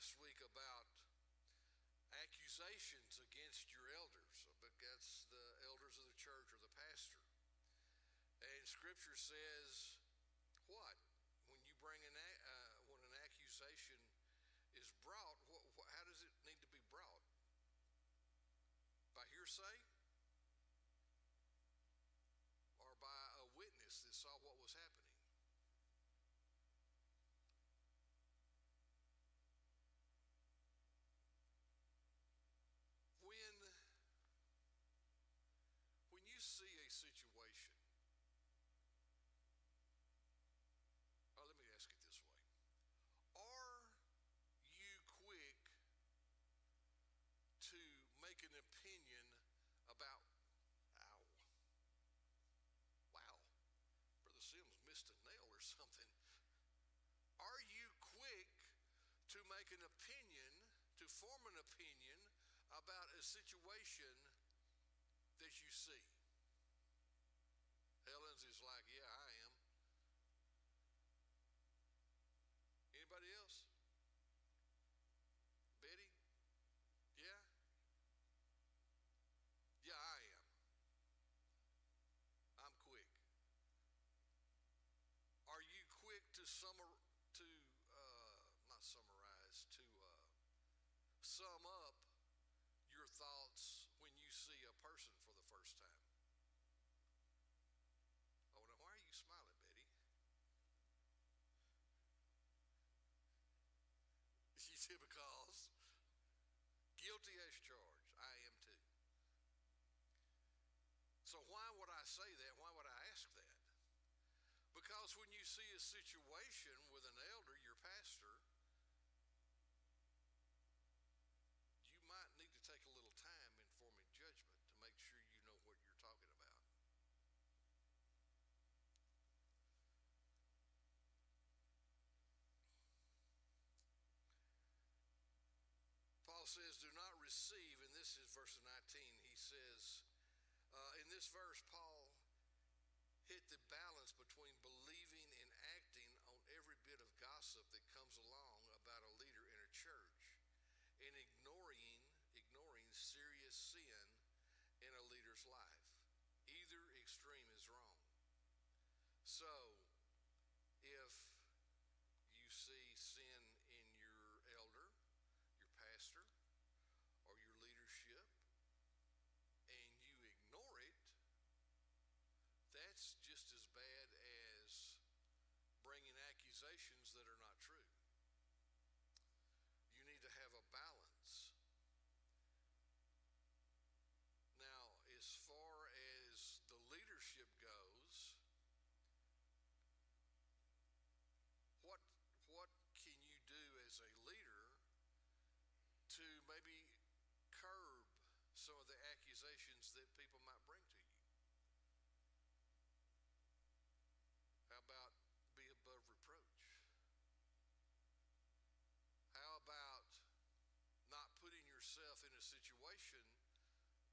last week about accusations against your elders, against the elders of the church or the pastor. And Scripture says, what? When you bring when an accusation is brought, how does it need to be brought? By hearsay? Or by a witness that saw what was happening? When you see a situation, or let me ask it this way, are you quick to make an opinion about, ow, wow, Brother Sims missed a nail or something? Are you quick to make an opinion, to form an opinion about a situation that you see? Helen's is like, yeah, I am. Anybody else? Betty? Yeah? Yeah, I am. I'm quick. Are you quick to sum up your thoughts when you see a person for the first time? Oh, now why are you smiling, Betty? She said, because guilty as charged. I am too. So why would I say that? Why would I ask that? Because when you see a situation with an elder, your pastor, you might need to take a little time in forming judgment to make sure you know what you're talking about. Paul says, do not receive, and this is verse 19, he says, in this verse, Paul hit the balance between believing and acting on every bit of gossip that comes along about a leader in a church, and ignoring serious sin in a leader's life. Either extreme is wrong. So, if you see sin in your elder, your pastor, or your leadership, and you ignore it, that's just as bad as bringing accusations that are not true. You need to have a balance. Now, as far as the leadership goes, what can you do as a leader to maybe curb some of the accusations that people might bring to you? How about be above reproach? How about not putting yourself in a situation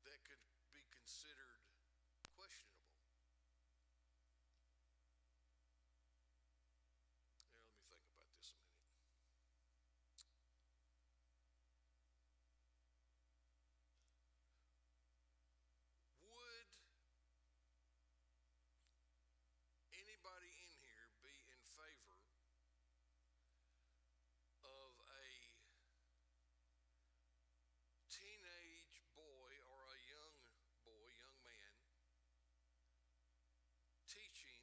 that could be considered questionable? Here, let me think about this a minute. Would anybody in here be in favor of a teenage boy or a young man, teaching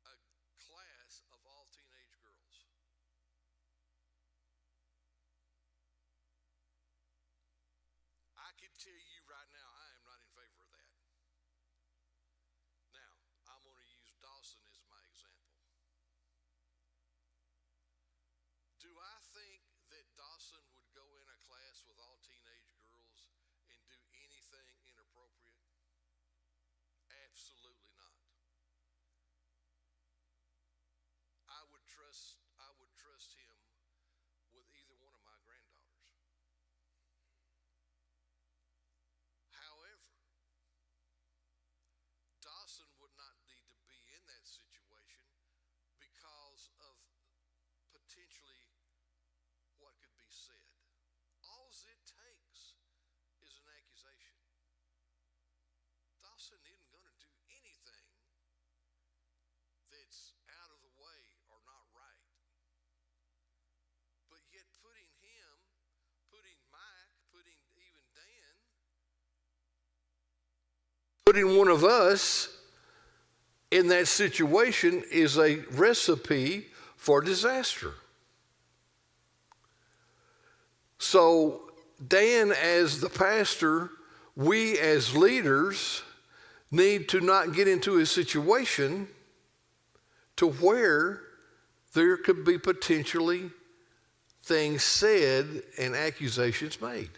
a class of all teenage girls? I can tell you right now, I am not in favor of that. Now, I'm going to use Dawson as my example. Do I think that Dawson would go in a class with all teenage girls and do anything inappropriate? Absolutely not. I would trust him with either one of my granddaughters. However, Dawson would not need to be in that situation because of potentially said. All it takes is an accusation. Dawson isn't going to do anything that's out of the way or not right. But yet putting him, putting Mike, putting even Dan, putting one of us in that situation is a recipe for disaster. So Dan, as the pastor, we as leaders need to not get into a situation to where there could be potentially things said and accusations made.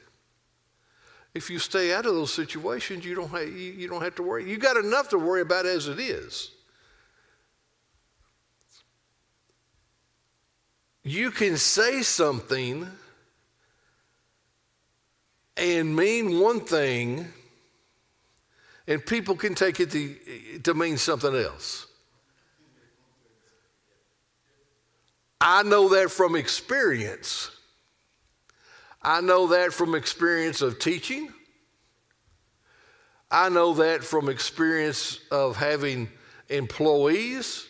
If you stay out of those situations, you don't have to worry. You got enough to worry about as it is. You can say something and mean one thing, and people can take it to mean something else. I know that from experience. I know that from experience of teaching. I know that from experience of having employees.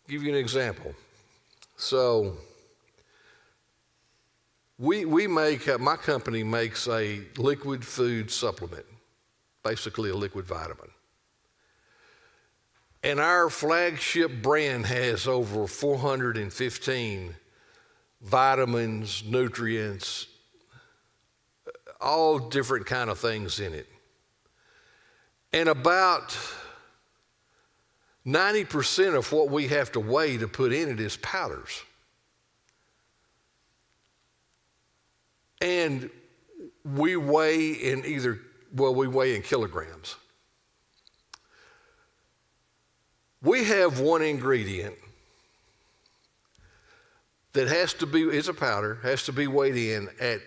I'll give you an example. So my company makes a liquid food supplement, basically a liquid vitamin. And our flagship brand has over 415 vitamins, nutrients, all different kind of things in it. And about 90% of what we have to weigh to put in it is powders. And we weigh in kilograms. We have one ingredient that it's a powder, has to be weighed in at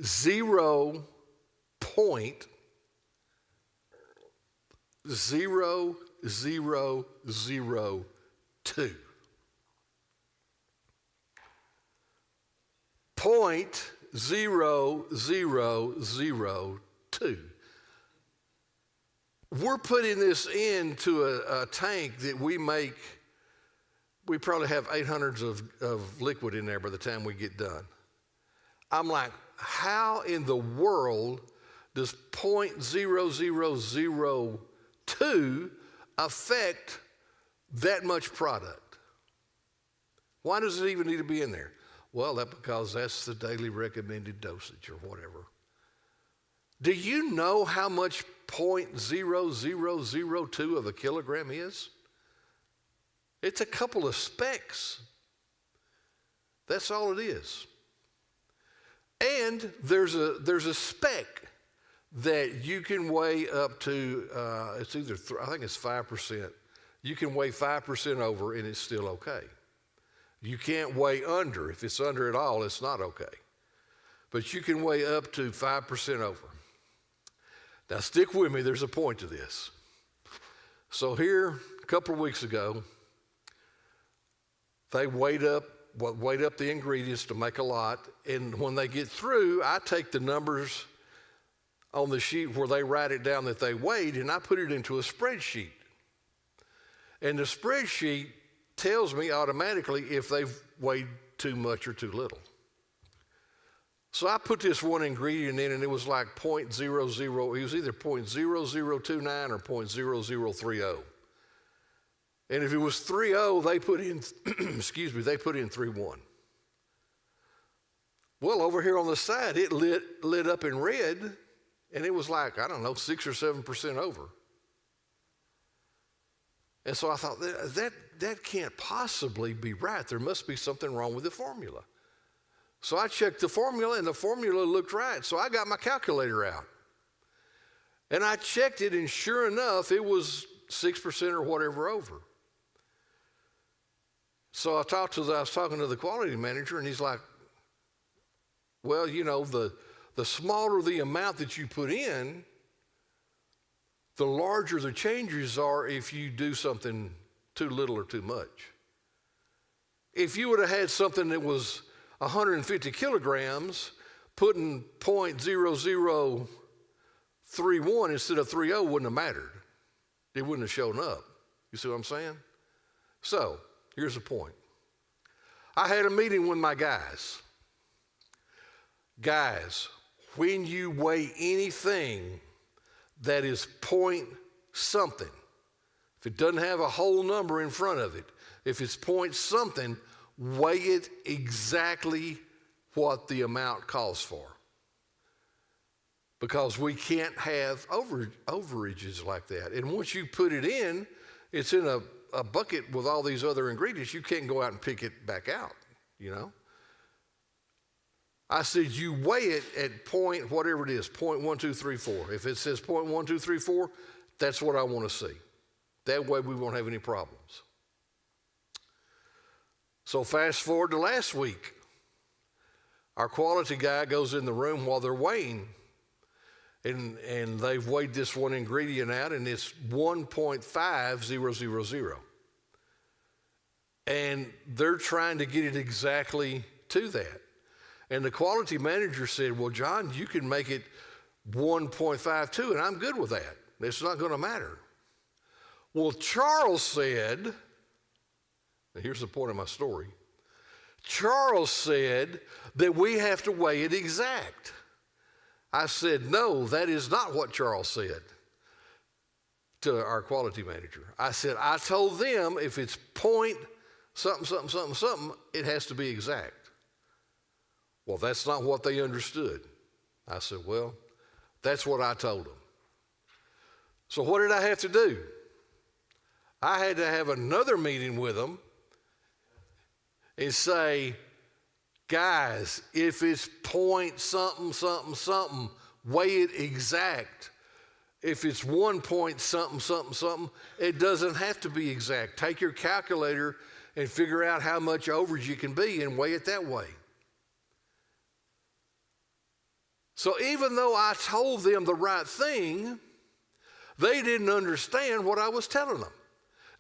0.0002. 0.0002. We're putting this into a tank that we make. We probably have 800 of liquid in there by the time we get done. I'm like, how in the world does 0.0002 affect that much product? Why does it even need to be in there? Well, because that's the daily recommended dosage or whatever. Do you know how much 0.0002 of a kilogram is? It's a couple of specks. That's all it is. And there's a speck that you can weigh up to, I think it's 5%. You can weigh 5% over and it's still okay. You can't weigh under. If it's under at all, it's not okay. But you can weigh up to 5% over. Now stick with me, there's a point to this. So here, a couple of weeks ago, they weighed up the ingredients to make a lot, and when they get through, I take the numbers on the sheet where they write it down that they weighed, and I put it into a spreadsheet. And the spreadsheet tells me automatically if they've weighed too much or too little. So I put this one ingredient in, and it was like 0.00, it was either 0.0029 or 0.0030. And if it was 3.0, they put in, they put in 3.1. Well, over here on the side, it lit up in red, and it was like, 6 or 7% over. And so I thought, that can't possibly be right. There must be something wrong with the formula. So I checked the formula, and the formula looked right. So I got my calculator out. And I checked it, and sure enough, it was 6% or whatever over. So I was talking to the quality manager, and he's like, well, the smaller the amount that you put in, the larger the changes are if you do something too little or too much. If you would have had something that was 150 kilograms, putting .0031 instead of 30 wouldn't have mattered. It wouldn't have shown up. You see what I'm saying? So, here's the point. I had a meeting with my guys. Guys, when you weigh anything that is point something, if it doesn't have a whole number in front of it, if it's point something, weigh it exactly what the amount calls for. Because we can't have overages like that. And once you put it in, it's in a bucket with all these other ingredients. You can't go out and pick it back out, you know. I said you weigh it at point whatever it is, 0.1234. If it says 0.1234, that's what I want to see. That way we won't have any problems. So fast forward to last week. Our quality guy goes in the room while they're weighing, and they've weighed this one ingredient out, and it's 1.5000. And they're trying to get it exactly to that. And the quality manager said, well, John, you can make it 1.52, and I'm good with that. It's not going to matter. Well, Charles said, and here's the point of my story. Charles said that we have to weigh it exact. I said, no, that is not what Charles said to our quality manager. I said, I told them if it's point something, something, something, something, it has to be exact. Well, that's not what they understood. I said, well, that's what I told them. So what did I have to do? I had to have another meeting with them and say, guys, if it's point something, something, something, weigh it exact. If it's 1 point something, something, something, it doesn't have to be exact. Take your calculator and figure out how much overage you can be and weigh it that way. So even though I told them the right thing, they didn't understand what I was telling them.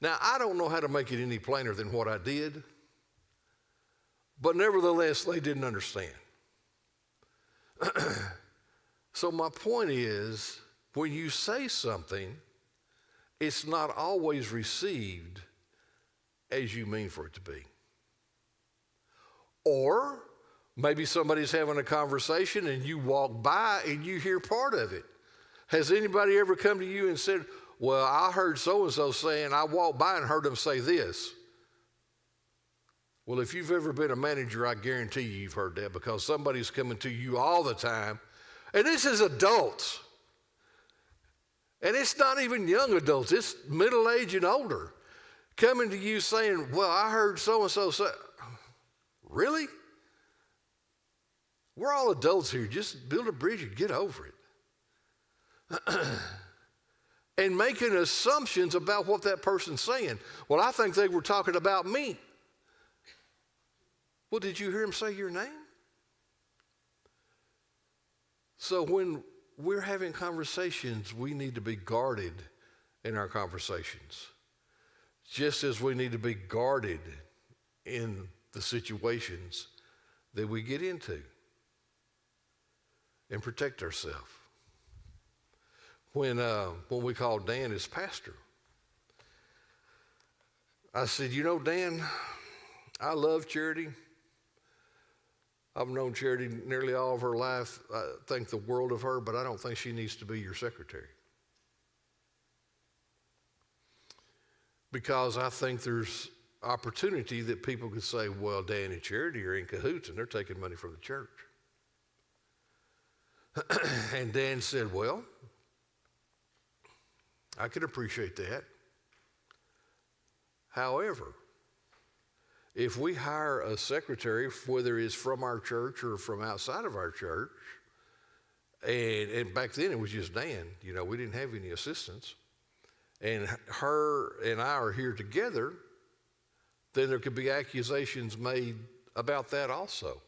Now, I don't know how to make it any plainer than what I did, but nevertheless, they didn't understand. So my point is, when you say something, it's not always received as you mean for it to be. Or maybe somebody's having a conversation and you walk by and you hear part of it. Has anybody ever come to you and said, well, I heard so-and-so saying, I walked by and heard them say this? Well, if you've ever been a manager, I guarantee you've heard that, because somebody's coming to you all the time. And this is adults. And it's not even young adults. It's middle-aged and older. Coming to you saying, well, I heard so-and-so say. Really? We're all adults here. Just build a bridge and get over it. And making assumptions about what that person's saying. Well, I think they were talking about me. Well, did you hear him say your name? So when we're having conversations, we need to be guarded in our conversations. Just as we need to be guarded in the situations that we get into and protect ourselves. When we called Dan as pastor, I said, you know, Dan, I love Charity. I've known Charity nearly all of her life. I think the world of her, but I don't think she needs to be your secretary. Because I think there's opportunity that people could say, well, Dan and Charity are in cahoots and they're taking money from the church. And Dan said, well, I can appreciate that. However, if we hire a secretary, whether it's from our church or from outside of our church, and back then it was just Dan, you know, we didn't have any assistants, and her and I are here together, then there could be accusations made about that also.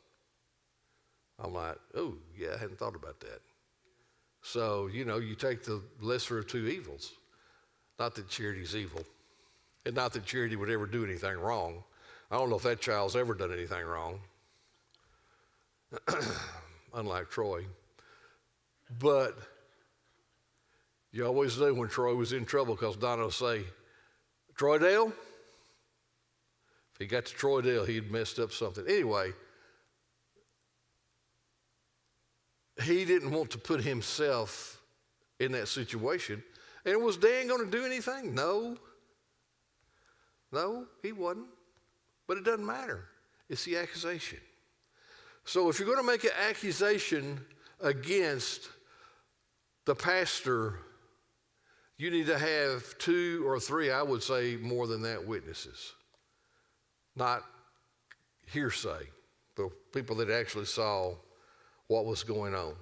I'm like, oh, yeah, I hadn't thought about that. So, you know, you take the lesser of two evils. Not that Charity's evil, and not that Charity would ever do anything wrong. I don't know if that child's ever done anything wrong. unlike Troy. But you always knew when Troy was in trouble because Donna would say, Troydale? If he got to Troydale, he'd messed up something. Anyway, he didn't want to put himself in that situation. And was Dan going to do anything? No, he wasn't. But it doesn't matter. It's the accusation. So if you're going to make an accusation against the pastor, you need to have 2 or 3, I would say more than that, witnesses. Not hearsay, the people that actually saw what was going on.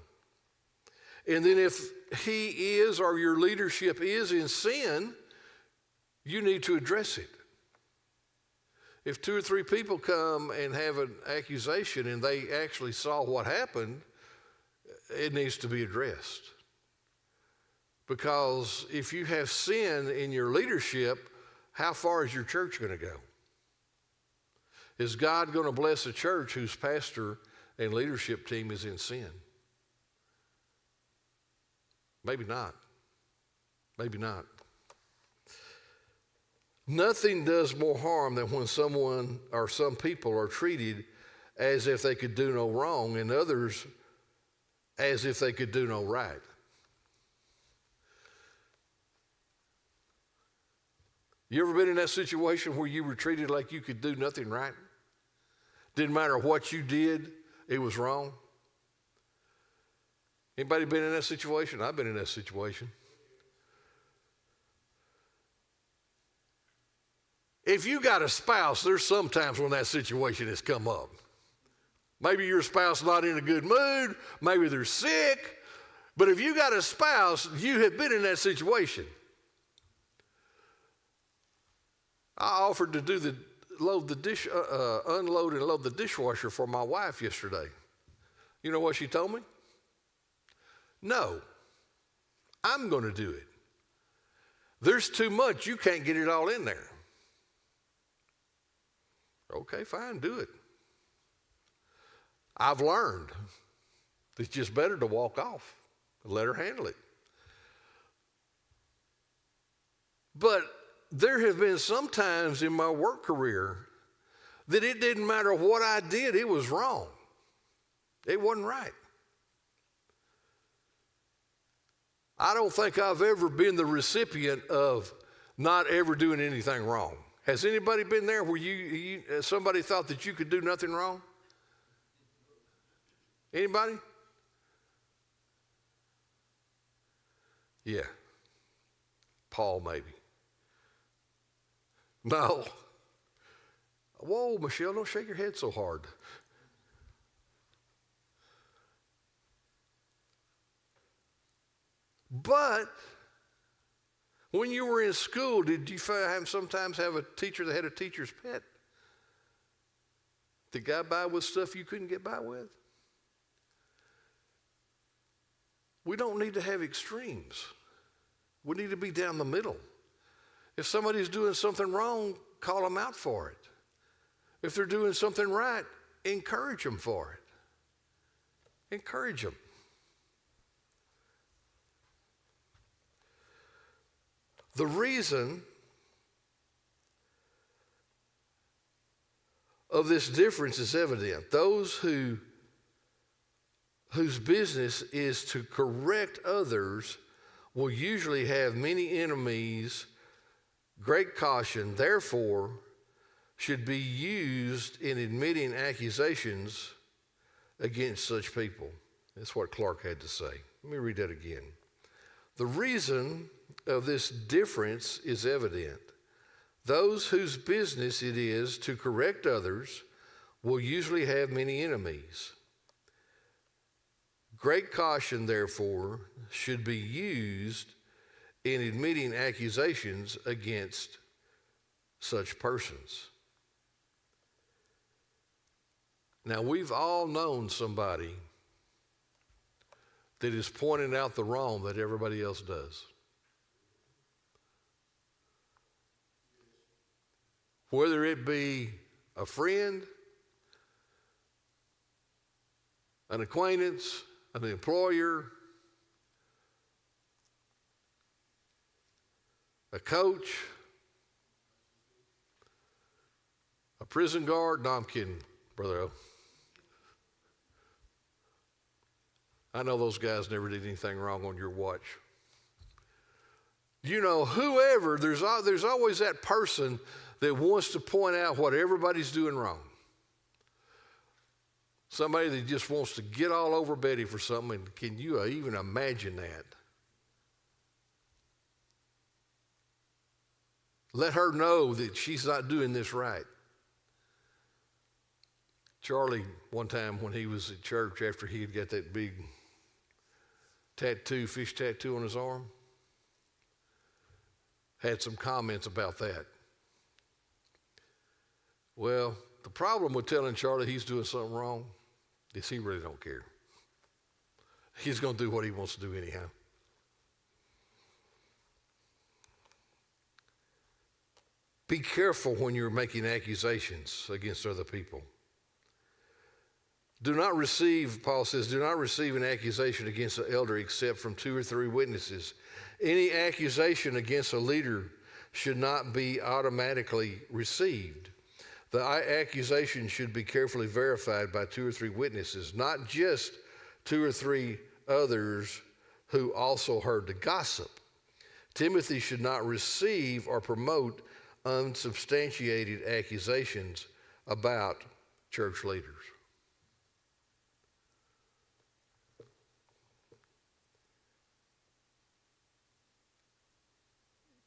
And then if he is or your leadership is in sin, you need to address it. If 2 or 3 people come and have an accusation and they actually saw what happened, it needs to be addressed. Because if you have sin in your leadership, how far is your church going to go? Is God going to bless a church whose pastor and leadership team is in sin? Maybe not. Maybe not. Nothing does more harm than when someone or some people are treated as if they could do no wrong and others as if they could do no right. You ever been in that situation where you were treated like you could do nothing right? Didn't matter what you did, it was wrong? Anybody been in that situation? I've been in that situation. If you got a spouse, there's some times when that situation has come up. Maybe your spouse not in a good mood, maybe they're sick, but if you got a spouse, you have been in that situation. I offered to do unload and load the dishwasher for my wife yesterday. You know what she told me? No, I'm going to do it. There's too much, you can't get it all in there. Okay, fine, do it. I've learned it's just better to walk off and let her handle it. But there have been some times in my work career that it didn't matter what I did, it was wrong. It wasn't right. I don't think I've ever been the recipient of not ever doing anything wrong. Has anybody been there where somebody thought that you could do nothing wrong? Anybody? Yeah. Paul, maybe. No. Whoa, Michelle, don't shake your head so hard. But when you were in school, did you sometimes have a teacher that had a teacher's pet? That got by with stuff you couldn't get by with? We don't need to have extremes. We need to be down the middle. If somebody's doing something wrong, call them out for it. If they're doing something right, encourage them for it. Encourage them. The reason of this difference is evident. Those whose business is to correct others will usually have many enemies. Great caution, therefore, should be used in admitting accusations against such people. That's what Clark had to say. Let me read that again. The reason of this difference is evident. Those whose business it is to correct others will usually have many enemies. Great caution, therefore, should be used in admitting accusations against such persons. Now, we've all known somebody that is pointing out the wrong that everybody else does. Whether it be a friend, an acquaintance, an employer, a coach, a prison guard. No, I'm kidding, Brother O. I know those guys never did anything wrong on your watch. You know, whoever, there's always that person that wants to point out what everybody's doing wrong. Somebody that just wants to get all over Betty for something. And can you even imagine that? Let her know that she's not doing this right. Charlie, one time when he was at church after he had got that big tattoo, fish tattoo on his arm, had some comments about that. Well, the problem with telling Charlie he's doing something wrong is he really don't care. He's going to do what he wants to do anyhow. Be careful when you're making accusations against other people. Do not receive, Paul says, do not receive an accusation against an elder except from 2 or 3 witnesses. Any accusation against a leader should not be automatically received. The accusation should be carefully verified by 2 or 3 witnesses, not just 2 or 3 others who also heard the gossip. Timothy should not receive or promote unsubstantiated accusations about church leaders.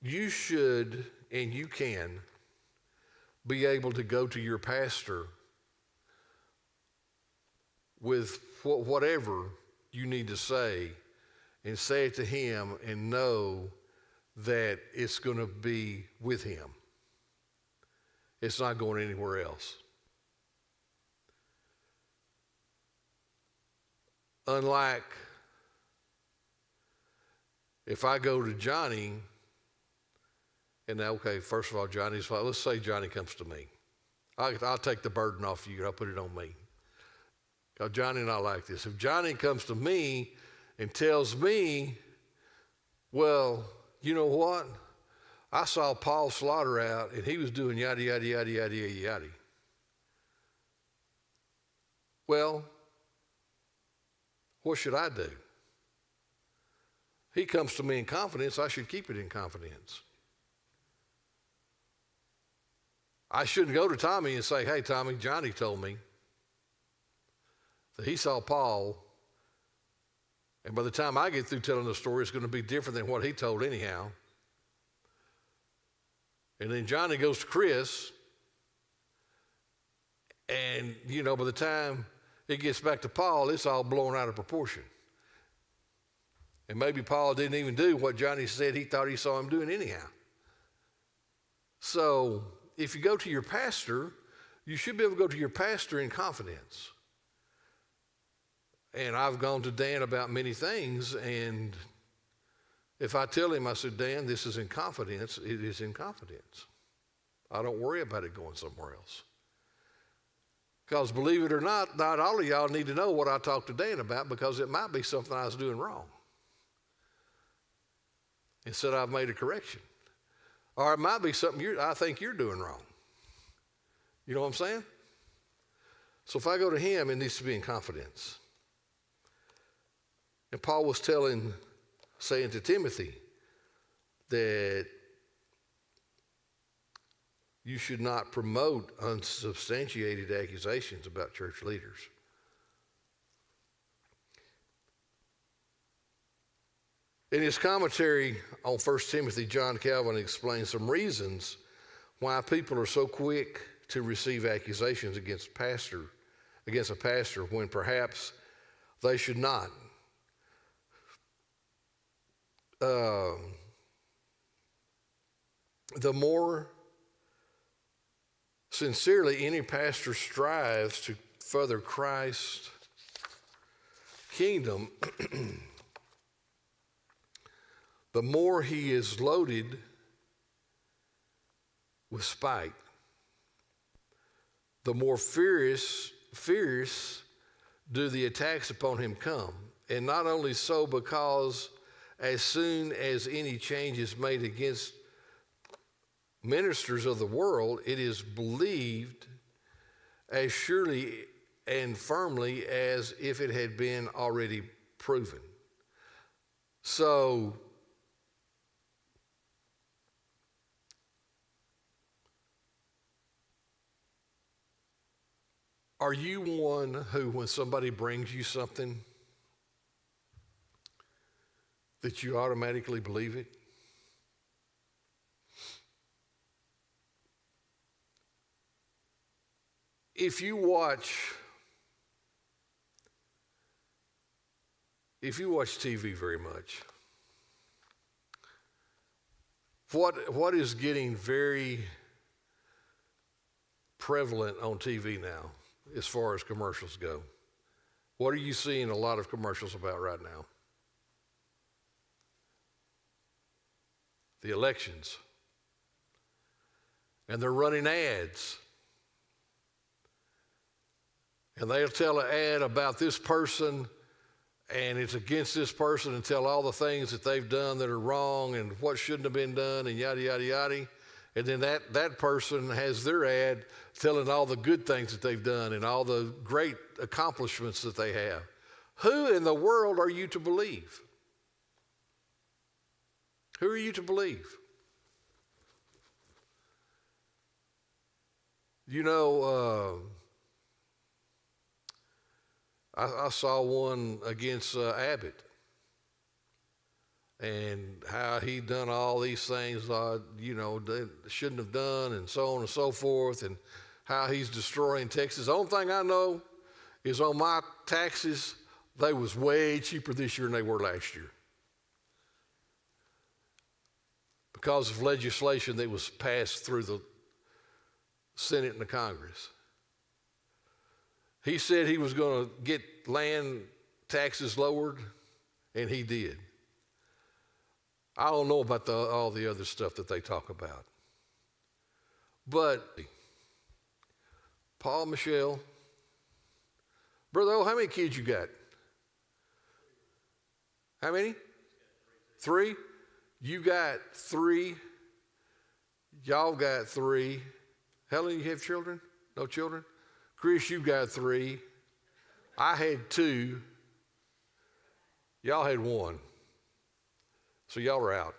You should, and you can, be able to go to your pastor with whatever you need to say and say it to him and know that it's going to be with him. It's not going anywhere else. Unlike if I go to Johnny, and okay, first of all, let's say Johnny comes to me. I'll take the burden off you. I'll put it on me. Because Johnny and I like this. If Johnny comes to me and tells me, well, you know what? I saw Paul Slaughter out and he was doing yada, yada, yada, yada, yada, yada. Well, what should I do? He comes to me in confidence. I should keep it in confidence. I shouldn't go to Tommy and say, hey, Tommy, Johnny told me that he saw Paul, and by the time I get through telling the story, it's going to be different than what he told anyhow. And then Johnny goes to Chris, and, by the time it gets back to Paul, it's all blown out of proportion. And maybe Paul didn't even do what Johnny said he thought he saw him doing anyhow. So if you go to your pastor, you should be able to go to your pastor in confidence. And I've gone to Dan about many things, and if I tell him, I said, Dan, this is in confidence, it is in confidence. I don't worry about it going somewhere else. Because believe it or not all of y'all need to know what I talked to Dan about, because it might be something I was doing wrong. Instead, I've made a correction. Or it might be something I think you're doing wrong. You know what I'm saying? So if I go to him, it needs to be in confidence. And Paul was saying to Timothy that you should not promote unsubstantiated accusations about church leaders. In his commentary on 1 Timothy, John Calvin explains some reasons why people are so quick to receive accusations against a pastor when perhaps they should not. The more sincerely any pastor strives to further Christ's kingdom, the more he is loaded with spite. The more fierce do the attacks upon him come. And not only so, because as soon as any change is made against ministers of the world, it is believed as surely and firmly as if it had been already proven. So, are you one who, when somebody brings you something, that you automatically believe it? If you watch TV very much, what is getting very prevalent on TV now as far as commercials go? What are you seeing a lot of commercials about right now? The elections. And they're running ads. And they'll tell an ad about this person, and it's against this person, and tell all the things that they've done that are wrong and what shouldn't have been done, and yada, yada, yada. And then that person has their ad telling all the good things that they've done and all the great accomplishments that they have. Who in the world are you to believe? Who are you to believe? You know, I saw one against Abbott, and how he done all these things, they shouldn't have done, and so on and so forth, and how he's destroying Texas. The only thing I know is on my taxes, they was way cheaper this year than they were last year, because of legislation that was passed through the Senate and the Congress. He said he was going to get land taxes lowered, and he did. I don't know about all the other stuff that they talk about. But Paul, Michelle, Brother O, how many kids you got? How many? 3? You got 3. Y'all got 3. Helen, you have children? No children? Chris, you got 3. I had 2. Y'all had 1. So y'all are out.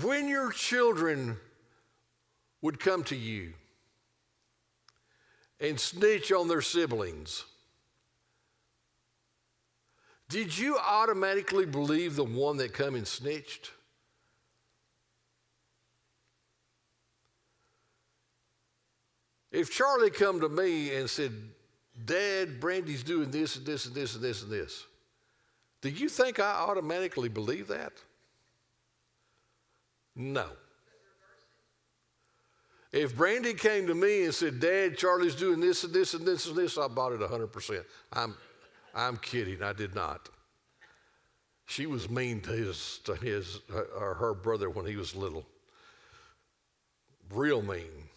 When your children would come to you and snitch on their siblings, did you automatically believe the one that come and snitched? If Charlie come to me and said, Dad, Brandy's doing this and this and this and this and this, do you think I automatically believe that? No. If Brandy came to me and said, Dad, Charlie's doing this and this and this and this, I bought it 100%. I'm kidding. I did not. She was mean to her brother when he was little. Real mean.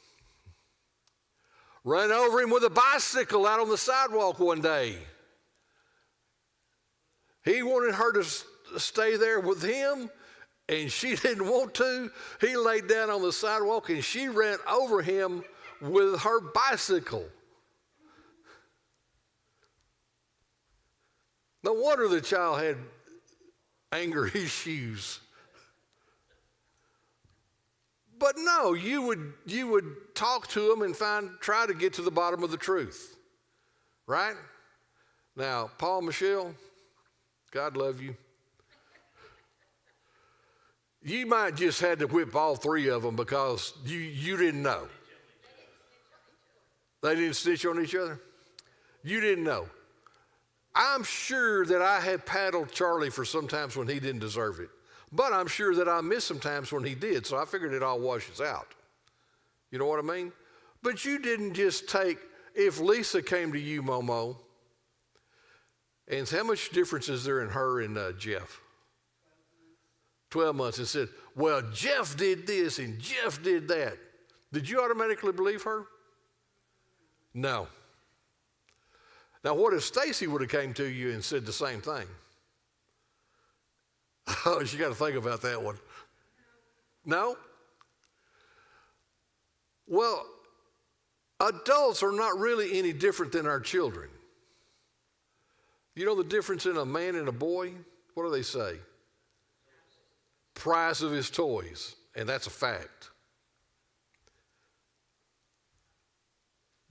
Ran over him with a bicycle out on the sidewalk one day. He wanted her to stay there with him, and she didn't want to. He laid down on the sidewalk, and she ran over him with her bicycle. No wonder the child had anger issues. But no, you would talk to them and try to get to the bottom of the truth, right? Now, Paul, Michelle, God love you. You might just had to whip all 3 of them because you didn't know. They didn't snitch on each other? You didn't know. I'm sure that I had paddled Charlie for some times when he didn't deserve it. But I'm sure that I missed some times when he did, so I figured it all washes out. You know what I mean? But you didn't just take, if Lisa came to you, Momo, and how much difference is there in her and Jeff? 12 months, and said, well, Jeff did this and Jeff did that. Did you automatically believe her? No. Now, what if Stacy would have came to you and said the same thing? Oh, you got to think about that one. No? Well, adults are not really any different than our children. You know the difference in a man and a boy? What do they say? Price of his toys, and that's a fact.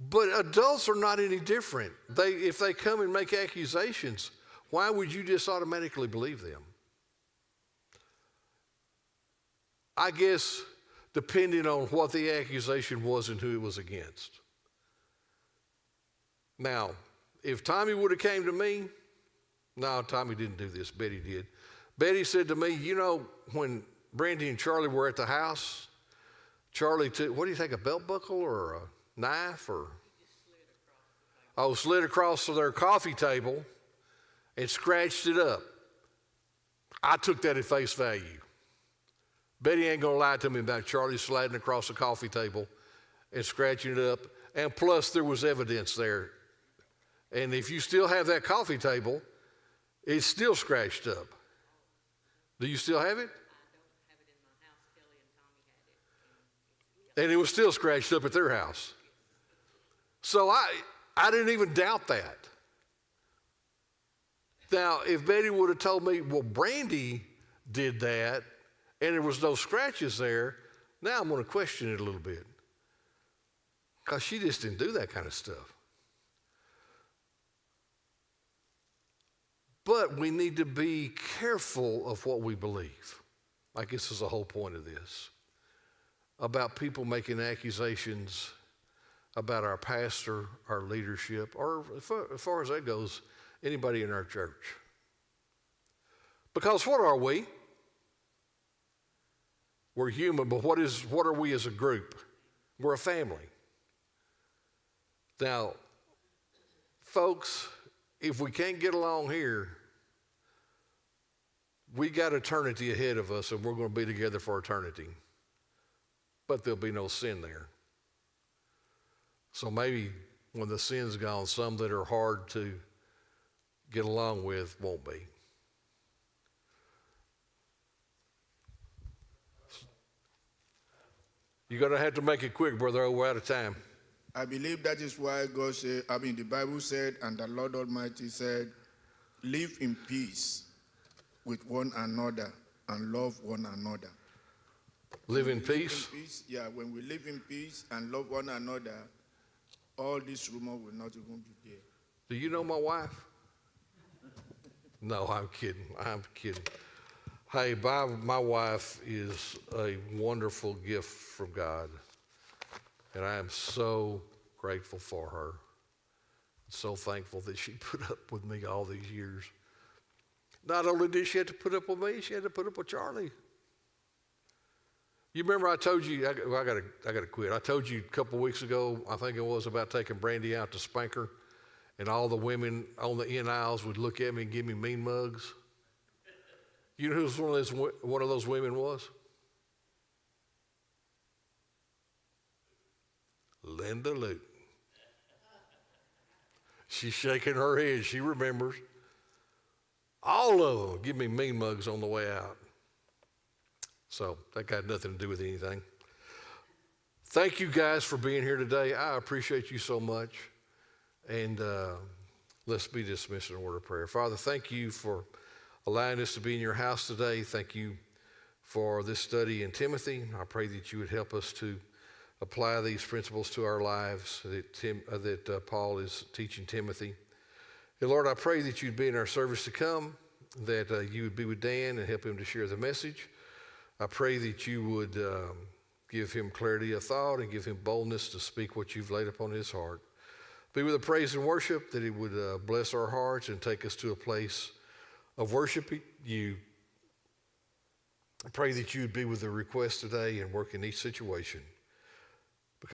But adults are not any different. If they come and make accusations, why would you just automatically believe them? I guess depending on what the accusation was and who it was against. Now, if Tommy would have came to me, no, Tommy didn't do this, Betty did. Betty said to me, you know, when Brandy and Charlie were at the house, Charlie took, what do you think, a belt buckle or a knife or? Slid across their coffee table and scratched it up. I took that at face value. Betty ain't gonna lie to me about Charlie sliding across the coffee table and scratching it up. And plus there was evidence there. And if you still have that coffee table, it's still scratched up. Do you still have it? I don't have it in my house. Kelly and Tommy had it. And it was still scratched up at their house. So I didn't even doubt that. Now, if Betty would have told me, well, Brandy did that, and there was no scratches there, now I'm going to question it a little bit. Because she just didn't do that kind of stuff. But we need to be careful of what we believe. I guess is the whole point of this. About people making accusations about our pastor, our leadership, or as far as that goes, anybody in our church. Because what are we? We're human, but what are we as a group? We're a family. Now, folks, if we can't get along here, we got eternity ahead of us, and we're going to be together for eternity. But there'll be no sin there. So maybe when the sin's gone, some that are hard to get along with won't be. You're going to have to make it quick, brother. We're out of time. I believe that is why God said, the Bible said, and the Lord Almighty said, live in peace with one another and love one another. Live in peace? Yeah, when we live in peace and love one another, all this rumor will not even be there. Do you know my wife? No, I'm kidding. I'm kidding. Hey, my wife is a wonderful gift from God. And I am so grateful for her. So thankful that she put up with me all these years. Not only did she have to put up with me, she had to put up with Charlie. You remember I told you, I got to quit. I told you a couple of weeks ago, I think it was, about taking Brandy out to spank her, and all the women on the in aisles would look at me and give me mean mugs. You know who one of those women was? Linda Luke. She's shaking her head. She remembers. All of them give me mean mugs on the way out. So that got nothing to do with anything. Thank you guys for being here today. I appreciate you so much. And let's be dismissed in a word of prayer. Father, thank you for allowing us to be in your house today. Thank you for this study in Timothy. I pray that you would help us to apply these principles to our lives that Paul is teaching Timothy. And Lord, I pray that you'd be in our service to come, that you would be with Dan and help him to share the message. I pray that you would give him clarity of thought and give him boldness to speak what you've laid upon his heart. Be with the praise and worship, that he would bless our hearts and take us to a place of worshiping you. I pray that you would be with the request today and work in each situation.